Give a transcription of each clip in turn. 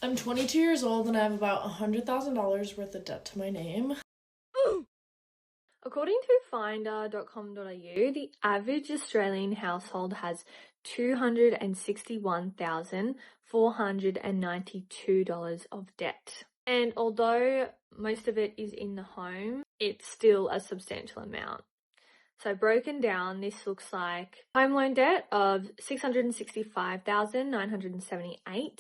I'm 22 years old and I have about $100,000 worth of debt to my name. According to finder.com.au, the average Australian household has $261,492 of debt. And although most of it is in the home, it's still a substantial amount. So broken down, this looks like home loan debt of $665,978,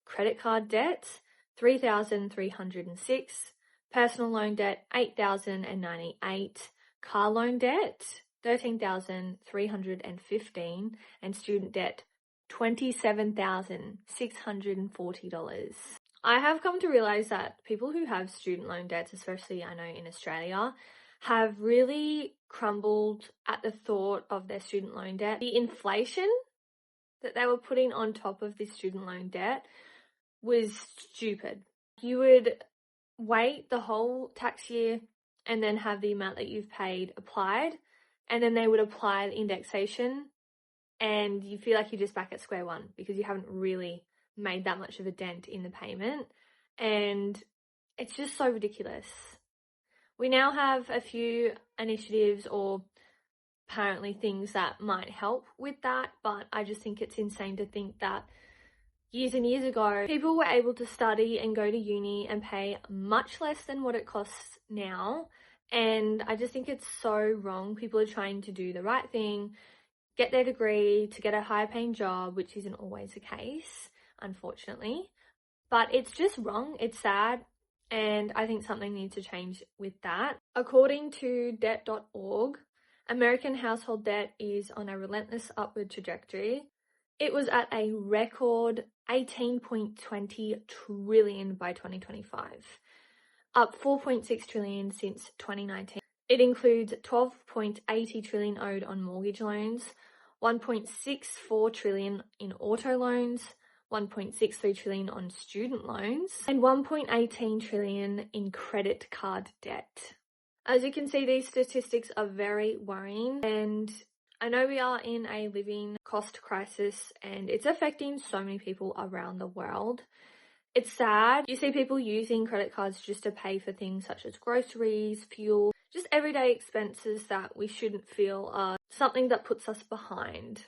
credit card debt $3,306, personal loan debt $8,098, car loan debt $13,315, and student debt $27,640. I have come to realize that people who have student loan debts, especially I know in Australia, have really crumbled at the thought of their student loan debt. The inflation that they were putting on top of this student loan debt was stupid. You would wait the whole tax year and then have the amount that you've paid applied, and then they would apply the indexation, and you feel like you're just back at square one because you haven't really made that much of a dent in the payment, and it's just so ridiculous. We now have a few initiatives or apparently things that might help with that, but I just think it's insane to think that years and years ago, people were able to study and go to uni and pay much less than what it costs now. And I just think it's so wrong. People are trying to do the right thing, get their degree, to get a higher paying job, which isn't always the case, unfortunately. But it's just wrong. It's sad. And I think something needs to change with that. According to debt.org, American household debt is on a relentless upward trajectory. It was at a record 18.20 trillion by 2025, up 4.6 trillion since 2019. It includes 12.80 trillion owed on mortgage loans, 1.64 trillion in auto loans, 1.63 trillion on student loans, and 1.18 trillion in credit card debt. As you can see, these statistics are very worrying, and I know we are in a living cost crisis and it's affecting so many people around the world. It's sad. You see people using credit cards just to pay for things such as groceries, fuel, just everyday expenses that we shouldn't feel are something that puts us behind.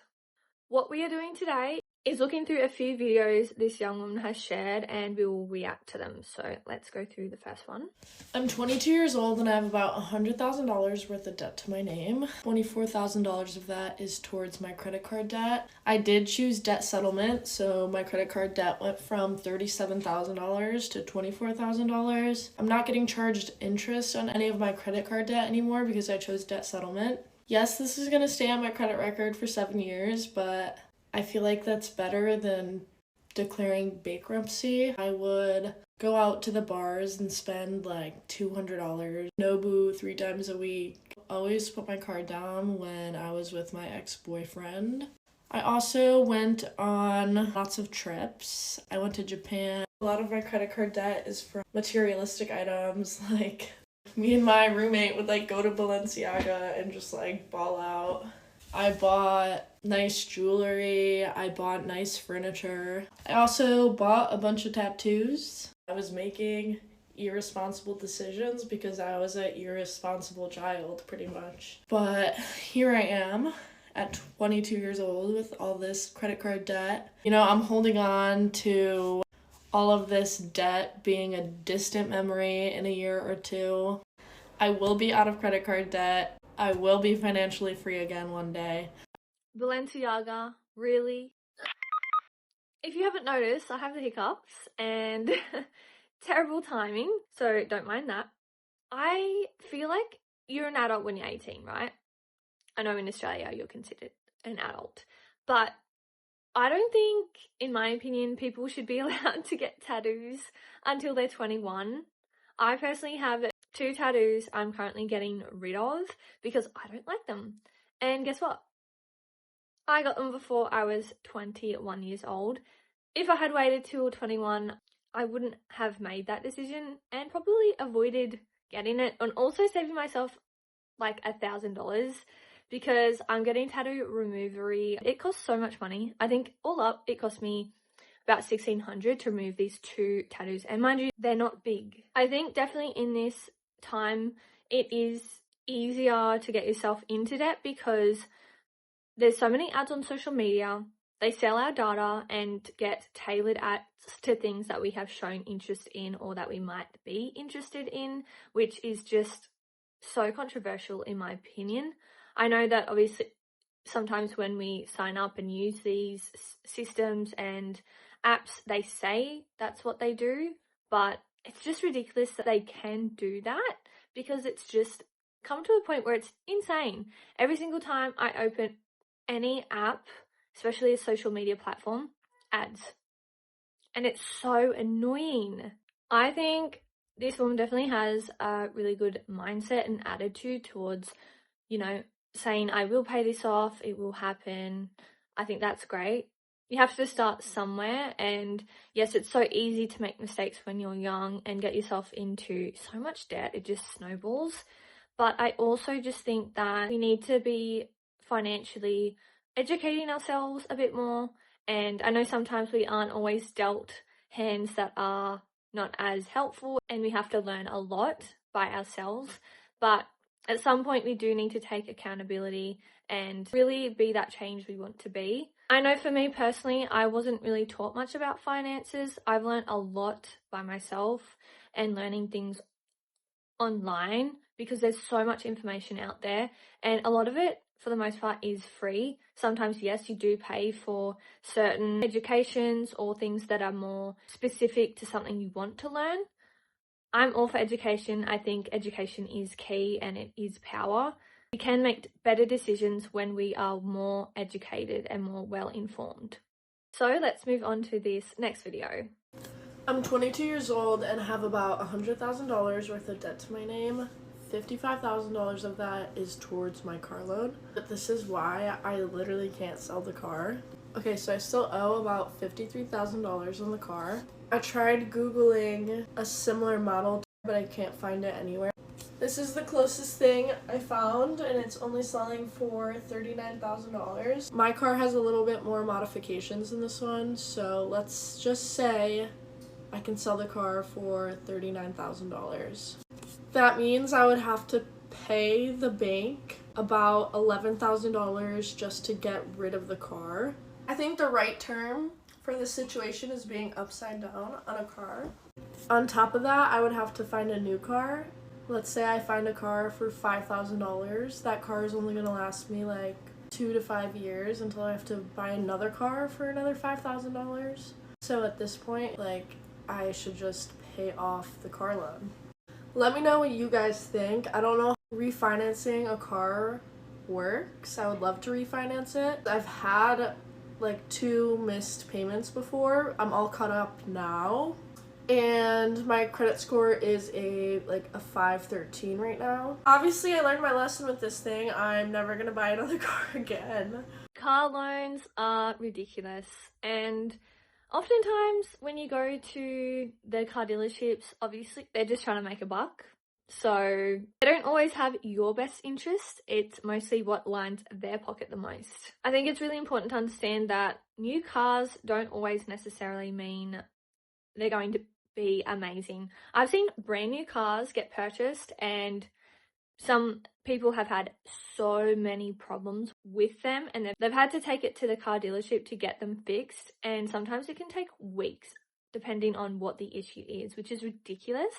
What we are doing today is looking through a few videos this young woman has shared and we will react to them. So let's go through the first one. I'm 22 years old and I have about $100,000 worth of debt to my name. $24,000 of that is towards my credit card debt. I did choose debt settlement, so my credit card debt went from $37,000 to $24,000. I'm not getting charged interest on any of my credit card debt anymore because I chose debt settlement. Yes, this is going to stay on my credit record for 7 years, but I feel like that's better than declaring bankruptcy. I would go out to the bars and spend like $200, Nobu 3 times a week. Always put my card down when I was with my ex-boyfriend. I also went on lots of trips. I went to Japan. A lot of my credit card debt is for materialistic items, like me and my roommate would like go to Balenciaga and just like ball out. I bought nice jewelry, I bought nice furniture. I also bought a bunch of tattoos. I was making irresponsible decisions because I was an irresponsible child, pretty much. But here I am at 22 years old with all this credit card debt. You know, I'm holding on to all of this debt being a distant memory in a year or two. I will be out of credit card debt. I will be financially free again one day. Balenciaga, really? If you haven't noticed, I have the hiccups and terrible timing, so don't mind that. I feel like you're an adult when you're 18, right? I know in Australia you're considered an adult, but I don't think, in my opinion, people should be allowed to get tattoos until they're 21. I personally have 2 tattoos I'm currently getting rid of because I don't like them. And guess what? I got them before I was 21 years old. If I had waited till 21, I wouldn't have made that decision and probably avoided getting it, and also saving myself like $1,000 because I'm getting tattoo removery. It costs so much money. I think all up it cost me about $1,600 to remove these 2 tattoos. And mind you, they're not big. I think definitely in this time, it is easier to get yourself into debt because there's so many ads on social media. They sell our data and get tailored ads to things that we have shown interest in or that we might be interested in, which is just so controversial in my opinion. I know that obviously sometimes when we sign up and use these systems and apps, they say that's what they do, but it's just ridiculous that they can do that because it's just come to a point where it's insane. Every single time I open any app, especially a social media platform, ads. And it's so annoying. I think this woman definitely has a really good mindset and attitude towards, saying, I will pay this off, it will happen. I think that's great. You have to start somewhere, and yes, it's so easy to make mistakes when you're young and get yourself into so much debt. It just snowballs. But I also just think that we need to be financially educating ourselves a bit more. And I know sometimes we aren't always dealt hands that are not as helpful, and we have to learn a lot by ourselves. But at some point, we do need to take accountability and really be that change we want to be. I know for me personally, I wasn't really taught much about finances. I've learned a lot by myself and learning things online because there's so much information out there, and a lot of it for the most part is free. Sometimes, yes, you do pay for certain educations or things that are more specific to something you want to learn. I'm all for education. I think education is key and it is power. We can make better decisions when we are more educated and more well informed. So let's move on to this next video. I'm 22 years old and have about $100,000 worth of debt to my name. $55,000 of that is towards my car loan. But this is why I literally can't sell the car. Okay, so I still owe about $53,000 on the car. I tried Googling a similar model, but I can't find it anywhere. This is the closest thing I found, and it's only selling for $39,000. My car has a little bit more modifications than this one, so let's just say I can sell the car for $39,000. That means I would have to pay the bank about $11,000 just to get rid of the car. I think the right term for this situation is being upside down on a car. On top of that, I would have to find a new car. Let's say I find a car for $5,000. That car is only going to last me like 2 to 5 years until I have to buy another car for another $5,000. So at this point, I should just pay off the car loan. Let me know what you guys think. I don't know how refinancing a car works. I would love to refinance it. I've had 2 missed payments before. I'm all caught up now. And my credit score is a 513 right now. Obviously, I learned my lesson with this thing. I'm never gonna buy another car again. Car loans are ridiculous, and oftentimes when you go to the car dealerships, obviously they're just trying to make a buck. So they don't always have your best interest. It's mostly what lines their pocket the most. I think it's really important to understand that new cars don't always necessarily mean they're going to be amazing. I've seen brand new cars get purchased and some people have had so many problems with them, and they've had to take it to the car dealership to get them fixed, and sometimes it can take weeks depending on what the issue is, which is ridiculous.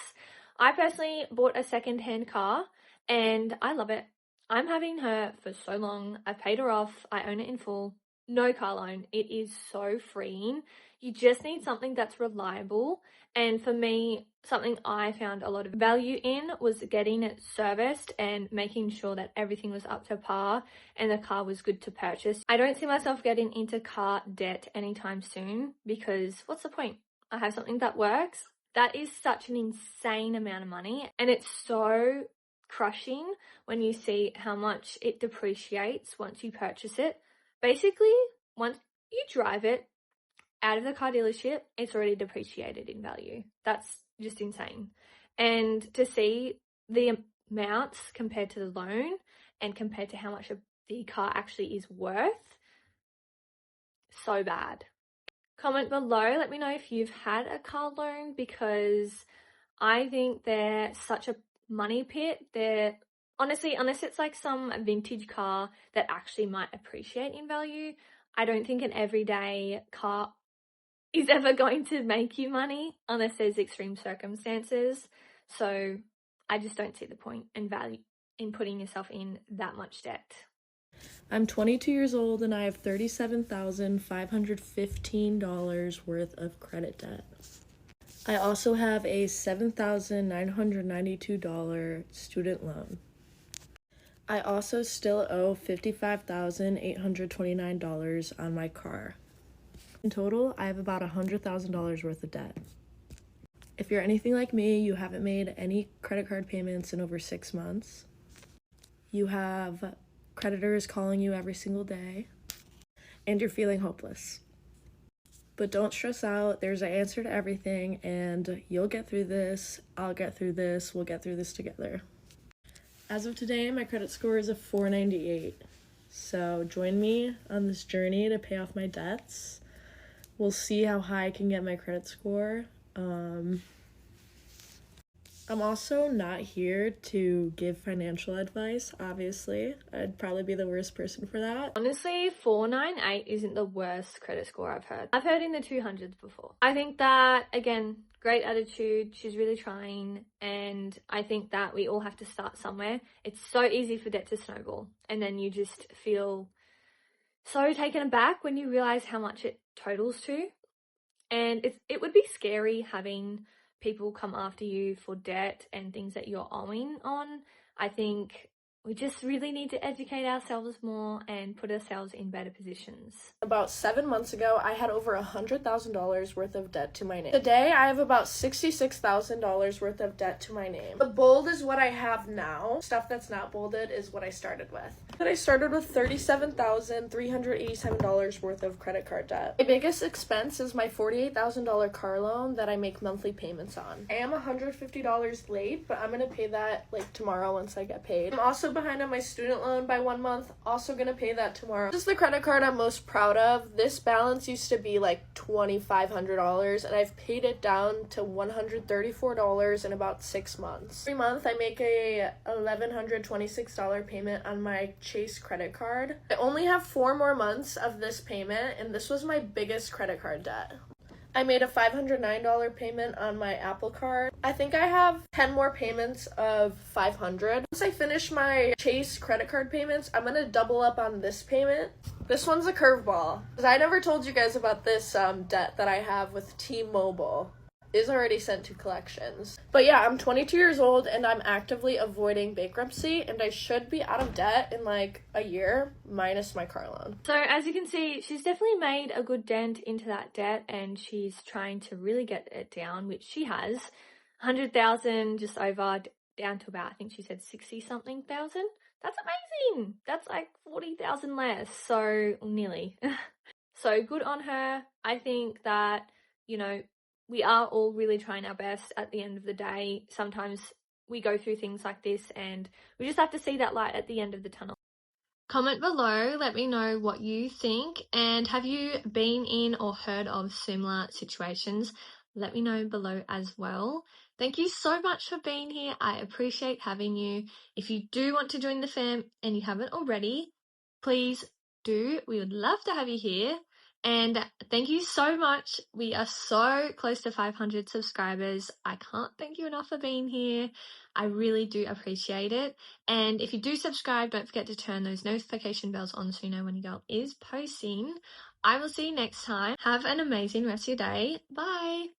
I personally bought a second-hand car and I love it. I'm having her for so long. I've paid her off. I own it in full. No car loan. It is so freeing. You just need something that's reliable. And for me, something I found a lot of value in was getting it serviced and making sure that everything was up to par and the car was good to purchase. I don't see myself getting into car debt anytime soon because what's the point? I have something that works. That is such an insane amount of money, and it's so crushing when you see how much it depreciates once you purchase it. Basically, once you drive it out of the car dealership, it's already depreciated in value. That's just insane. And to see the amounts compared to the loan and compared to how much the car actually is worth, so bad. Comment below, let me know if you've had a car loan, because I think they're such a money pit. They're honestly, unless it's like some vintage car that actually might appreciate in value, I don't think an everyday car is ever going to make you money unless there's extreme circumstances. So I just don't see the point and value in putting yourself in that much debt. I'm 22 years old and I have $37,515 worth of credit debt. I also have a $7,992 student loan. I also still owe $55,829 on my car. In total, I have about $100,000 worth of debt. If you're anything like me, you haven't made any credit card payments in over 6 months. You have creditors calling you every single day, and you're feeling hopeless. But don't stress out, there's an answer to everything, and you'll get through this, I'll get through this, we'll get through this together. As of today, my credit score is a 498. So join me on this journey to pay off my debts. We'll see how high I can get my credit score. I'm also not here to give financial advice, obviously. I'd probably be the worst person for that. Honestly, 498 isn't the worst credit score I've heard. I've heard in the 200s before. I think that, again, great attitude. She's really trying. And I think that we all have to start somewhere. It's so easy for debt to snowball. And then you just feel so taken aback when you realize how much it totals to. And it would be scary having people come after you for debt and things that you're owing on. I think we just really need to educate ourselves more and put ourselves in better positions. About 7 months ago, I had over $100,000 worth of debt to my name. Today, I have about $66,000 worth of debt to my name. The bold is what I have now. Stuff that's not bolded is what I started with. But I started with $37,387 worth of credit card debt. My biggest expense is my $48,000 car loan that I make monthly payments on. I am $150 late, but I'm gonna pay that like tomorrow once I get paid. I'm also behind on my student loan by 1 month, also gonna pay that tomorrow. This is the credit card I'm most proud of. This balance used to be like $2,500 and I've paid it down to $134 in about 6 months. Every month I make a $1,126 payment on my Chase credit card. I only have 4 more months of this payment and this was my biggest credit card debt. I made a $509 payment on my Apple Card. I think I have 10 more payments of $500. Once I finish my Chase credit card payments, I'm gonna double up on this payment. This one's a curveball, because I never told you guys about this debt that I have with T-Mobile. Is already sent to collections. But yeah, I'm 22 years old and I'm actively avoiding bankruptcy and I should be out of debt in like a year minus my car loan. So as you can see, she's definitely made a good dent into that debt and she's trying to really get it down, which she has. 100,000 just over, down to about, I think she said 60 something thousand. That's amazing. That's like 40,000 less, so nearly. So good on her. I think that, you know, we are all really trying our best at the end of the day. Sometimes we go through things like this and we just have to see that light at the end of the tunnel. Comment below, let me know what you think, and have you been in or heard of similar situations? Let me know below as well. Thank you so much for being here. I appreciate having you. If you do want to join the fam and you haven't already, please do. We would love to have you here. And thank you so much. We are so close to 500 subscribers. I can't thank you enough for being here. I really do appreciate it. And if you do subscribe, don't forget to turn those notification bells on so you know when your girl is posting. I will see you next time. Have an amazing rest of your day. Bye.